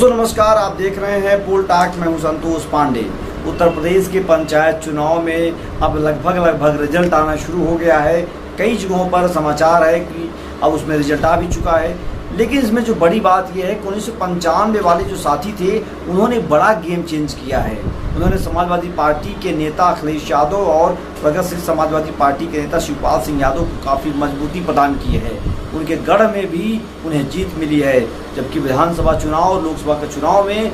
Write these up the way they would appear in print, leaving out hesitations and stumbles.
दोस्तों नमस्कार, आप देख रहे हैं पोल टॉक। मैं हूं संतोष पांडे। उत्तर प्रदेश के पंचायत चुनाव में अब लगभग रिजल्ट आना शुरू हो गया है। कई जगहों पर समाचार है कि अब उसमें रिजल्ट आ भी चुका है, लेकिन इसमें जो बड़ी बात यह है कि 1995 वाले जो साथी थे उन्होंने बड़ा गेम चेंज किया है। उन्होंने समाजवादी पार्टी के नेता अखिलेश यादव और प्रगतिशील समाजवादी पार्टी के नेता शिवपाल सिंह यादव को काफ़ी मजबूती प्रदान की है। उनके गढ़ में भी उन्हें जीत मिली है, जबकि विधानसभा चुनाव और लोकसभा के चुनाव में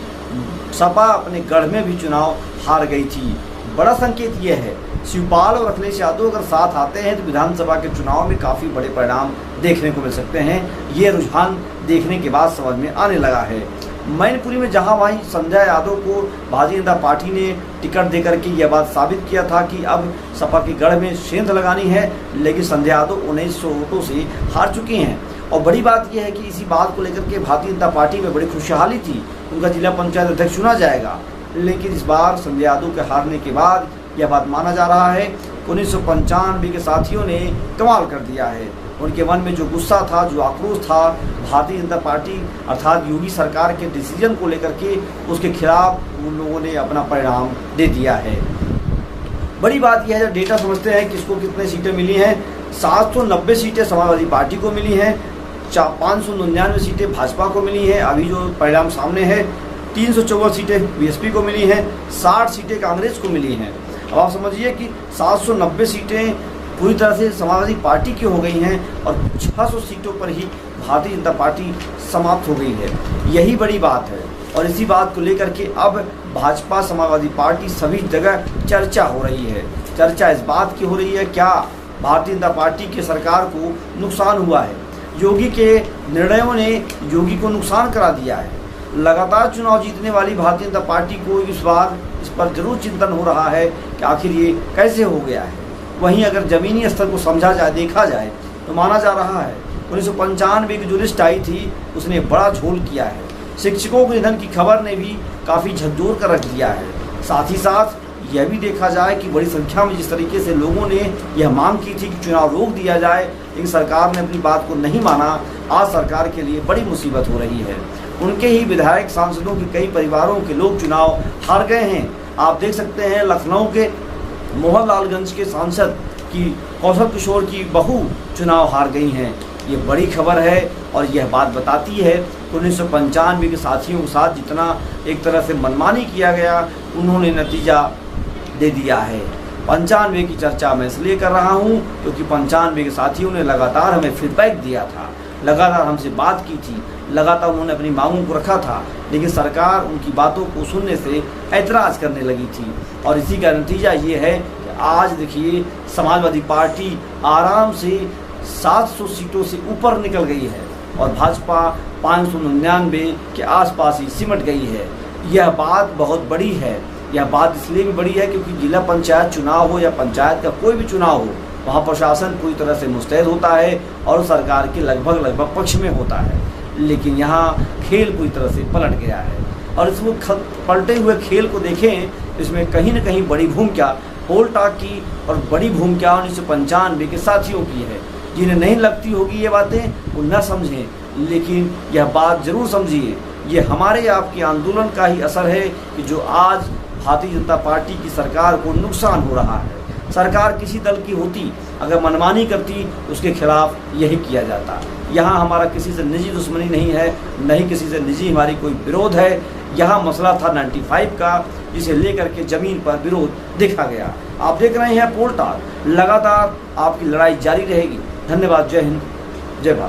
सपा अपने गढ़ में भी चुनाव हार गई थी। बड़ा संकेत यह है, शिवपाल और अखिलेश यादव अगर साथ आते हैं तो विधानसभा के चुनाव में काफ़ी बड़े परिणाम देखने को मिल सकते हैं। ये रुझान देखने के बाद समझ में आने लगा है। मैनपुरी में जहां वहीं संजय यादव को भारतीय जनता पार्टी ने टिकट देकर के यह बात साबित किया था कि अब सपा के गढ़ में सेंध लगानी है, लेकिन संजय यादव 1900 वोटों से हार चुके हैं। और बड़ी बात यह है कि इसी बात को लेकर के भारतीय जनता पार्टी में बड़ी खुशहाली थी, उनका जिला पंचायत अध्यक्ष चुना जाएगा। लेकिन इस बार संजय यादव के हारने के बाद यह बात माना जा रहा है 1995 के साथियों ने कमाल कर दिया है। उनके मन में जो गुस्सा था, जो आक्रोश था भारतीय जनता पार्टी अर्थात योगी सरकार के डिसीजन को लेकर के, उसके खिलाफ उन लोगों ने अपना परिणाम दे दिया है। बड़ी बात यह है, जब डेटा समझते हैं किसको कितने सीटें मिली हैं। 790 सीटें समाजवादी पार्टी को मिली हैं, 599 सीटें भाजपा को मिली हैं। अभी जो परिणाम सामने है, 314 सीटें बीएसपी को मिली हैं, 60 सीटें कांग्रेस को मिली हैं। अब आप समझिए कि 790 सीटें पूरी तरह से समाजवादी पार्टी की हो गई हैं और 600 सीटों पर ही भारतीय जनता पार्टी समाप्त हो गई है। यही बड़ी बात है और इसी बात को लेकर के अब भाजपा समाजवादी पार्टी सभी जगह चर्चा हो रही है। चर्चा इस बात की हो रही है, क्या भारतीय जनता पार्टी की सरकार को नुकसान हुआ है? योगी के निर्णयों ने योगी को नुकसान करा दिया है। लगातार चुनाव जीतने वाली भारतीय जनता पार्टी को इस बार इस पर जरूर चिंतन हो रहा है कि आखिर ये कैसे हो गया है। वहीं अगर ज़मीनी स्तर को समझा जाए, देखा जाए तो माना जा रहा है 1995 की जो लिस्ट आई थी उसने बड़ा झोल किया है। शिक्षकों के निधन की खबर ने भी काफ़ी झकझोर कर रख दिया है। साथ ही साथ यह भी देखा जाए कि बड़ी संख्या में जिस तरीके से लोगों ने यह मांग की थी कि चुनाव रोक दिया जाए, लेकिन सरकार ने अपनी बात को नहीं माना। आज सरकार के लिए बड़ी मुसीबत हो रही है। उनके ही विधायक सांसदों के कई परिवारों के लोग चुनाव हार गए हैं। आप देख सकते हैं लखनऊ के मोहनलालगंज के सांसद की कौशल किशोर की बहू चुनाव हार गई हैं। ये बड़ी खबर है और यह बात बताती है कि 1995 के साथियों के साथ जितना एक तरह से मनमानी किया गया, उन्होंने नतीजा दे दिया है। 95 की चर्चा मैं इसलिए कर रहा हूँ क्योंकि 95 के साथियों ने लगातार हमें फीडबैक दिया था, लगातार हमसे बात की थी, लगातार उन्होंने अपनी मांगों को रखा था, लेकिन सरकार उनकी बातों को सुनने से ऐतराज़ करने लगी थी। और इसी का नतीजा ये है कि आज देखिए समाजवादी पार्टी आराम से 700 सीटों से ऊपर निकल गई है और भाजपा 599 के आसपास ही सिमट गई है। यह बात बहुत बड़ी है। यह बात इसलिए भी बड़ी है क्योंकि जिला पंचायत चुनाव हो या पंचायत का कोई भी चुनाव हो, वहाँ प्रशासन पूरी तरह से मुस्तैद होता है और सरकार के लगभग पक्ष में होता है। लेकिन यहाँ खेल पूरी तरह से पलट गया है और इसमें पलटे हुए खेल को देखें, इसमें कहीं न कहीं बड़ी भूमिका पोल टॉक की और बड़ी भूमिका 1995 के साथियों की है। जिन्हें नहीं लगती होगी ये बातें वो न समझें, लेकिन यह बात ज़रूर समझिए, ये हमारे आपके आंदोलन का ही असर है कि जो आज भारतीय जनता पार्टी की सरकार को नुकसान हो रहा है। सरकार किसी दल की होती, अगर मनमानी करती उसके खिलाफ यही किया जाता। यहाँ हमारा किसी से निजी दुश्मनी नहीं है, न ही किसी से निजी हमारी कोई विरोध है। यहाँ मसला था 95 का, जिसे लेकर के ज़मीन पर विरोध देखा गया। आप देख रहे हैं पोल टॉक, लगातार आपकी लड़ाई जारी रहेगी। धन्यवाद। जय हिंद, जय भारत।